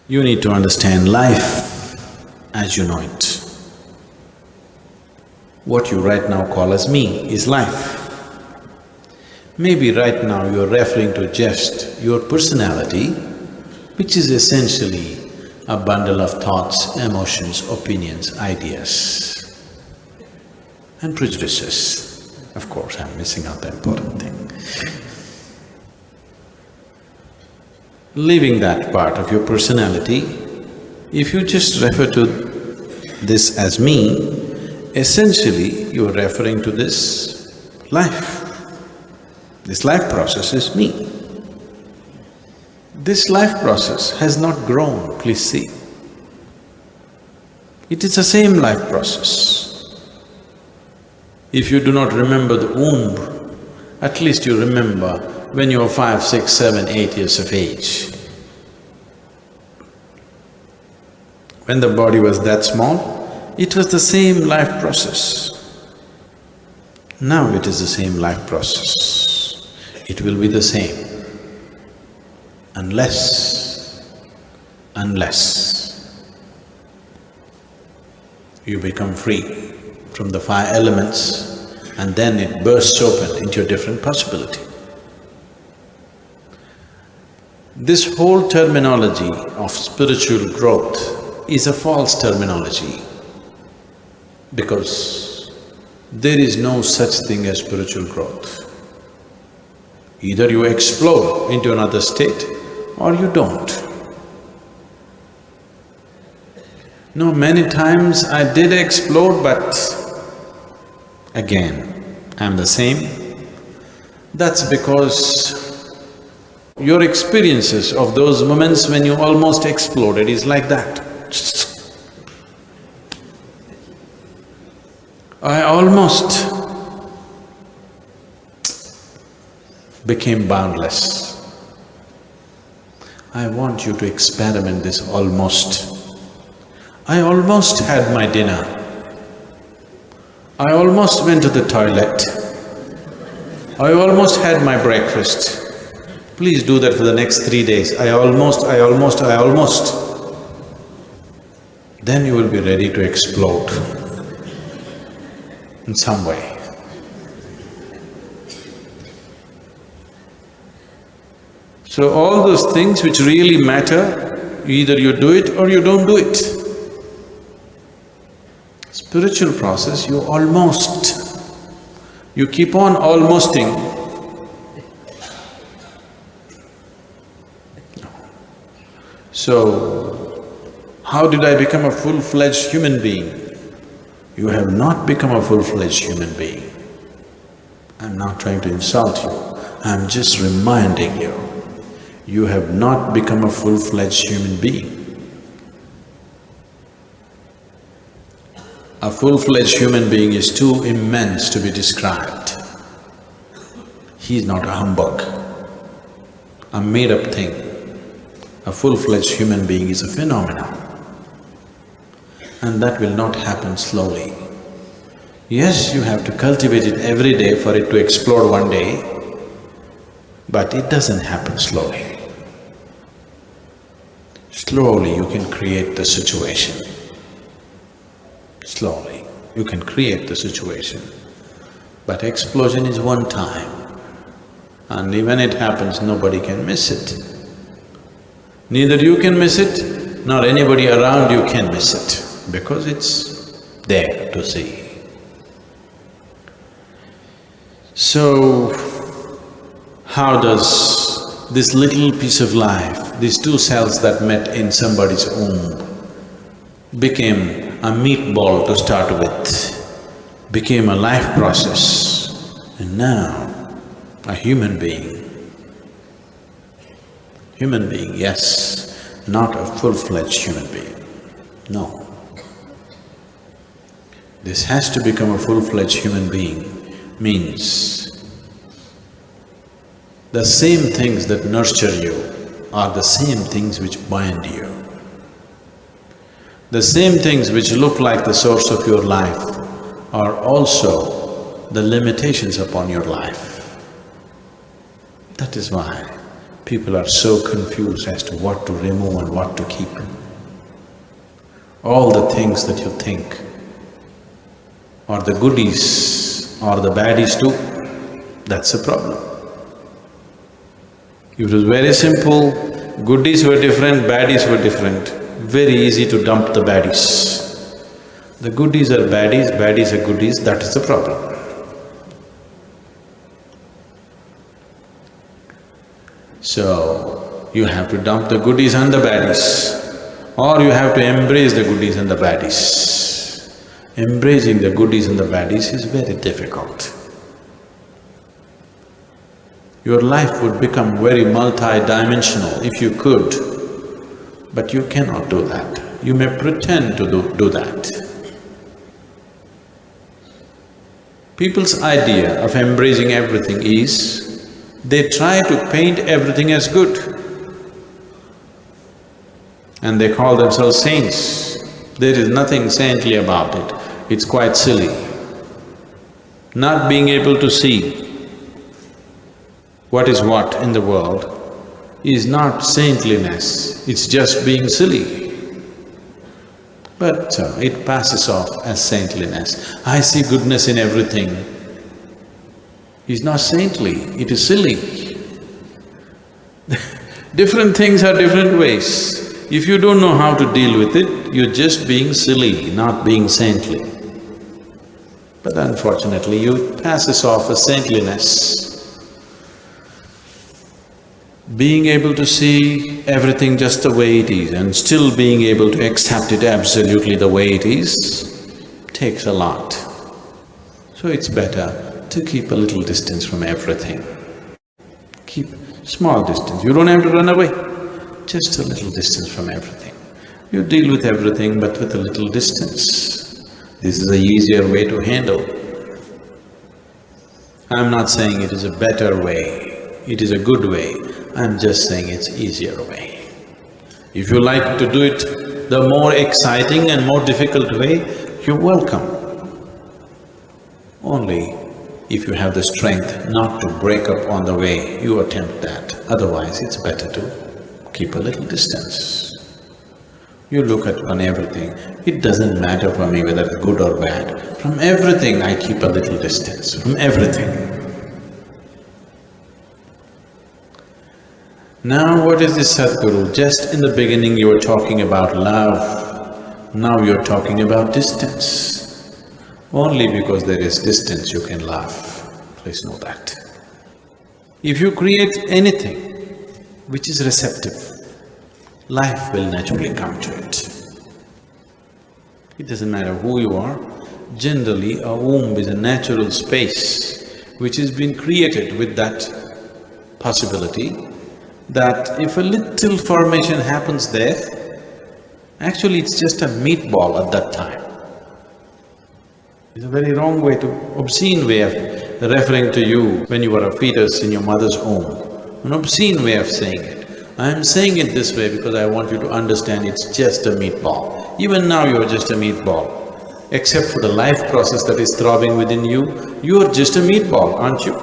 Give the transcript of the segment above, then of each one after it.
You need to understand life as you know it. What you right now call as me is life. Maybe right now you're referring to just your personality, which is essentially a bundle of thoughts, emotions, opinions, ideas and prejudices. Of course, I'm missing out the important thing. Leaving that part of your personality, if you just refer to this as me, essentially you're referring to this life. This life process is me. This life process has not grown, please see. It is the same life process. If you do not remember the womb, at least you remember when you were 5, 6, 7, 8 years of age. When the body was that small, it was the same life process. Now it is the same life process. It will be the same unless you become free from the 5 elements and then it bursts open into a different possibility. This whole terminology of spiritual growth is a false terminology because there is no such thing as spiritual growth. Either you explode into another state or you don't. No, many times I did explode, but again, I'm the same. That's because your experiences of those moments when you almost exploded is like that. I almost became boundless. I want you to experiment this almost. I almost had my dinner. I almost went to the toilet. I almost had my breakfast. Please do that for the next 3 days. I almost. Then you will be ready to explode in some way. So all those things which really matter, either you do it or you don't do it. Spiritual process, you almost, you keep on almosting. So, how did I become a full-fledged human being? You have not become a full-fledged human being. I'm not trying to insult you, I'm just reminding you. You have not become a full-fledged human being. A full-fledged human being is too immense to be described. He is not a humbug, a made-up thing. A full-fledged human being is a phenomenon. And that will not happen slowly. Yes, you have to cultivate it every day for it to explode one day, but it doesn't happen slowly. Slowly you can create the situation. Slowly you can create the situation. But explosion is one time, and when it happens, nobody can miss it. Neither you can miss it, nor anybody around you can miss it, because it's there to see. So, how does this little piece of life, these 2 cells that met in somebody's womb, became a meatball to start with, became a life process, and now a human being. Human being, yes, not a full-fledged human being, no. This has to become a full-fledged human being means the same things that nurture you are the same things which bind you. The same things which look like the source of your life are also the limitations upon your life. That is why People are so confused as to what to remove and what to keep. All the things that you think are the goodies or the baddies too, that's the problem. It was very simple, goodies were different, baddies were different, very easy to dump the baddies. The goodies are baddies, baddies are goodies, that is the problem. So, you have to dump the goodies and the baddies, or you have to embrace the goodies and the baddies. Embracing the goodies and the baddies is very difficult. Your life would become very multi-dimensional if you could, but you cannot do that. You may pretend to do that. People's idea of embracing everything is, they try to paint everything as good and they call themselves saints. There is nothing saintly about it, it's quite silly. Not being able to see what is what in the world is not saintliness, it's just being silly. But it passes off as saintliness. I see goodness in everything. It's not saintly, it is silly. Different things are different ways. If you don't know how to deal with it, you're just being silly, not being saintly. But unfortunately, it passes off as saintliness. Being able to see everything just the way it is and still being able to accept it absolutely the way it is takes a lot. So it's better to keep a little distance from everything. Keep small distance, you don't have to run away, just a little distance from everything. You deal with everything but with a little distance. This is a easier way to handle. I'm not saying it is a better way, it is a good way, I'm just saying it's easier way. If you like to do it the more exciting and more difficult way, you're welcome. Only if you have the strength not to break up on the way, you attempt that. Otherwise, it's better to keep a little distance. You look at on everything, it doesn't matter for me whether it's good or bad. From everything I keep a little distance, from everything. Now what is this Sadhguru? Just in the beginning you were talking about love, now you're talking about distance. Only because there is distance you can laugh, please know that. If you create anything which is receptive, life will naturally come to it. It doesn't matter who you are, generally a womb is a natural space which has been created with that possibility that if a little formation happens there, actually it's just a meatball at that time. It's a very wrong way to… obscene way of referring to you when you were a fetus in your mother's womb, an obscene way of saying it. I am saying it this way because I want you to understand it's just a meatball. Even now you're just a meatball. Except for the life process that is throbbing within you, you're just a meatball, aren't you?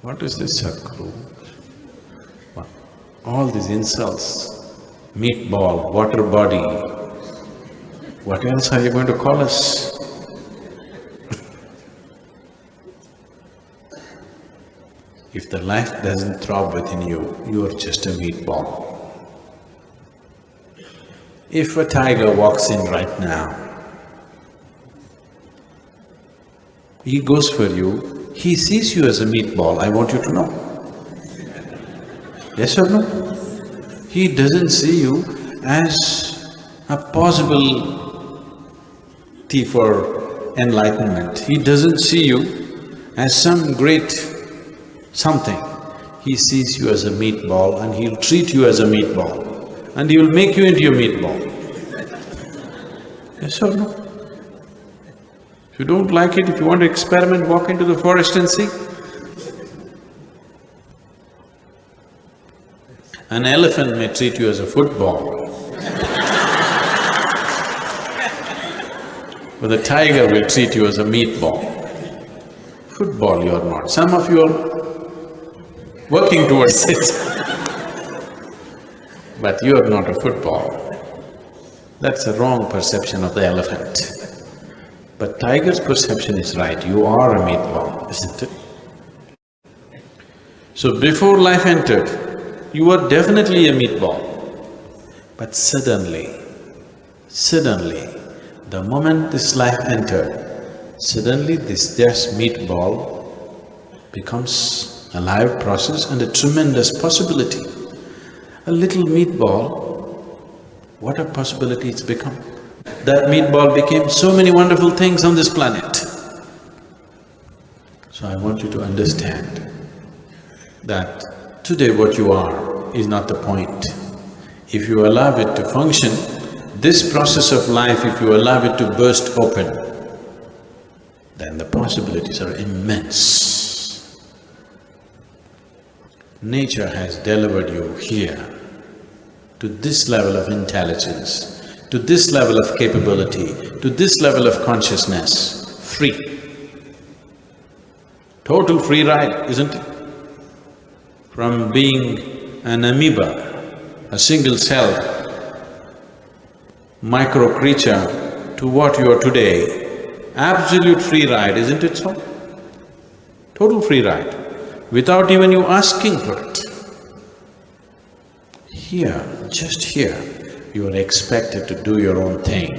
What is this, Sadhguru? All these insults, meatball, water body, what else are you going to call us? If the life doesn't throb within you, you are just a meatball. If a tiger walks in right now, he goes for you, he sees you as a meatball, I want you to know. Yes or no? He doesn't see you as a possible thief for enlightenment. He doesn't see you as some great something. He sees you as a meatball and he'll treat you as a meatball and he will make you into a meatball. Yes or no? If you don't like it, if you want to experiment, walk into the forest and see. An elephant may treat you as a football, but the tiger will treat you as a meatball. Football you're not. Some of you are working towards it. But you're not a football. That's a wrong perception of the elephant. But tiger's perception is right, you are a meatball, isn't it? So before life entered, you were definitely a meatball. But suddenly, the moment this life entered, suddenly this just meatball becomes a live process and a tremendous possibility. A little meatball, what a possibility it's become. That meatball became so many wonderful things on this planet. So I want you to understand that today what you are is not the point. If you allow it to function, this process of life, if you allow it to burst open, then the possibilities are immense. Nature has delivered you here to this level of intelligence, to this level of capability, to this level of consciousness, free. Total free ride, isn't it? From being an amoeba, a single-celled micro creature to what you are today, absolute free ride, isn't it so? Total free ride, without even you asking for it. Here, just here, you are expected to do your own thing.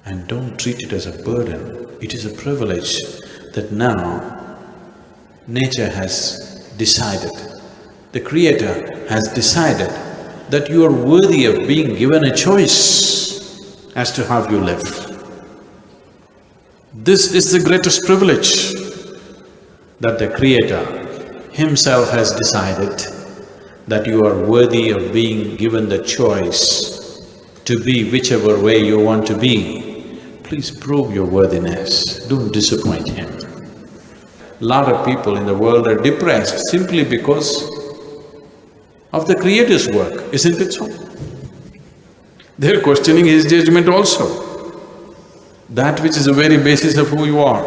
And don't treat it as a burden, it is a privilege that now nature has decided, the Creator has decided that you are worthy of being given a choice as to how you live. This is the greatest privilege that the Creator Himself has decided that you are worthy of being given the choice to be whichever way you want to be. Please prove your worthiness, don't disappoint Him. Lot of people in the world are depressed simply because of the Creator's work, isn't it so? They're questioning His judgment also. That which is the very basis of who you are,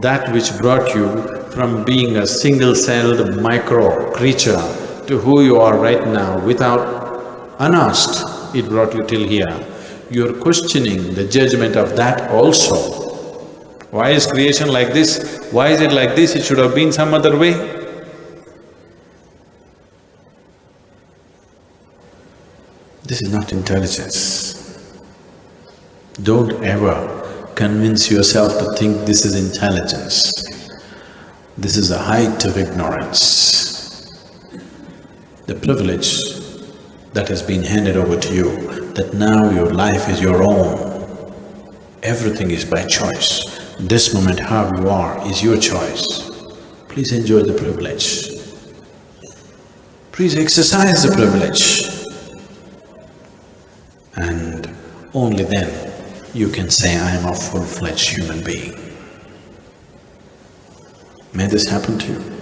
that which brought you from being a single-celled micro creature to who you are right now without… unasked, it brought you till here. You're questioning the judgment of that also. Why is creation like this? Why is it like this? It should have been some other way. This is not intelligence. Don't ever convince yourself to think this is intelligence. This is the height of ignorance. The privilege that has been handed over to you, that now your life is your own. Everything is by choice. This moment how you are is your choice. Please enjoy the privilege. Please exercise the privilege. And only then you can say, I am a full-fledged human being. May this happen to you.